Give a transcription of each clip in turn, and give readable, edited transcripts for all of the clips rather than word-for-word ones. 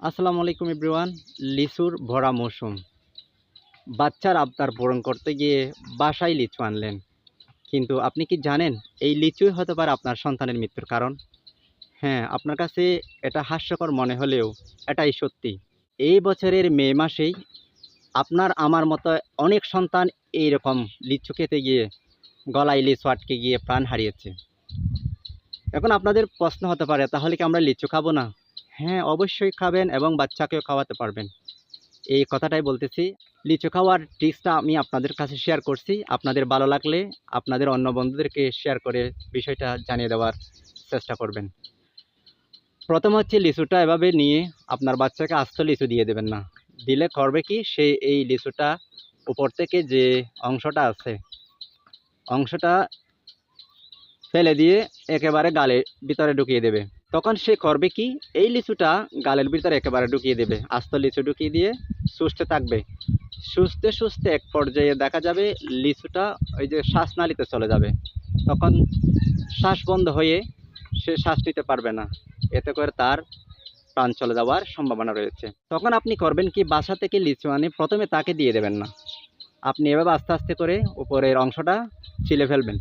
আসসালামু আলাইকুম এভরিওয়ান। লিচুর ভরা মৌসুম। বাচ্চার আবদার পূরণ করতে গিয়ে বাসায় লিচু আনলেন, কিন্তু আপনি কি জানেন এই লিচুই হতে পারে আপনার সন্তানের মৃত্যুর কারণ? হ্যাঁ, আপনার কাছে এটা হাস্যকর মনে হলেও এটাই সত্যি। এই বছরের মে মাসেই আপনার আমার মতো অনেক সন্তান এইরকম লিচু খেতে গিয়ে গলায় লিচু আটকে গিয়ে প্রাণ হারিয়েছে। এখন আপনাদের প্রশ্ন হতে পারে, তাহলে কি আমরা লিচু খাবো না? হ্যাঁ, অবশ্যই খাবেন এবং বাচ্চাকেও খাওয়াতে পারবেন। এই কথাটাই বলতেছি। লিচু খাওয়ার ট্রিক্সটা আমি আপনাদের কাছে শেয়ার করছি। আপনাদের ভালো লাগলে আপনাদের অন্য বন্ধুদেরকে শেয়ার করে বিষয়টা জানিয়ে দেওয়ার চেষ্টা করবেন। প্রথম হচ্ছে, লিচুটা এভাবে নিয়ে আপনার বাচ্চাকে আস্ত লিচু দিয়ে দেবেন না। দিলে করবে কি, সে এই লিচুটা উপর থেকে যে অংশটা আছে, অংশটা ফেলে দিয়ে একেবারে গালের ভিতরে ঢুকিয়ে দেবে। তখন সে করবে কি, এই লিচুটা গালের ভিতরে একেবারে ঢুকিয়ে দেবে। আস্ত লিচু ঢুকিয়ে দিয়ে সুস্থ থাকবে। সুস্থে সুস্থে এক পর্যায়ে দেখা যাবে লিচুটা ওই যে শ্বাসনালীতে চলে যাবে। তখন শ্বাস বন্ধ হয়ে সে শ্বাস নিতে পারবে না। এতে করে তার প্রাণ চলে যাওয়ার সম্ভাবনা রয়েছে। তখন আপনি করবেন কি, বাসা থেকে লিচু আনে প্রথমে তাকে দিয়ে দেবেন না। আপনি এভাবে আস্তে আস্তে করে উপরের অংশটা ছিলে ফেলবেন।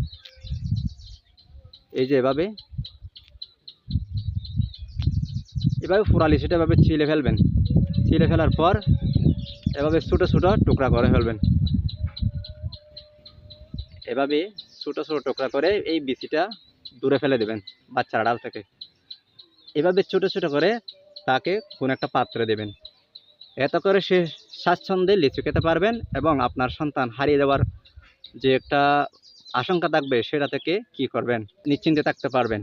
এই যে এভাবে এভাবে পুরা লিচুটা এভাবে ছিলে ফেলবেন। ছিলে ফেলার পর এভাবে ছোটো ছোটো টুকরা করে ফেলবেন। এভাবে ছোটো ছোটো টুকরা করে এই বিচিটা দূরে ফেলে দেবেন বাচ্চার আড়াল থেকে। এভাবে ছোটো ছোটো করে তাকে কোনো একটা পাত্রে দেবেন। এতে করে সে স্বাচ্ছন্দ্যে লিচু খেতে পারবেন এবং আপনার সন্তান হারিয়ে যাওয়ার যে একটা আশঙ্কা থাকবে সেটা থেকে কি করবেন, নিশ্চিন্তে থাকতে পারবেন।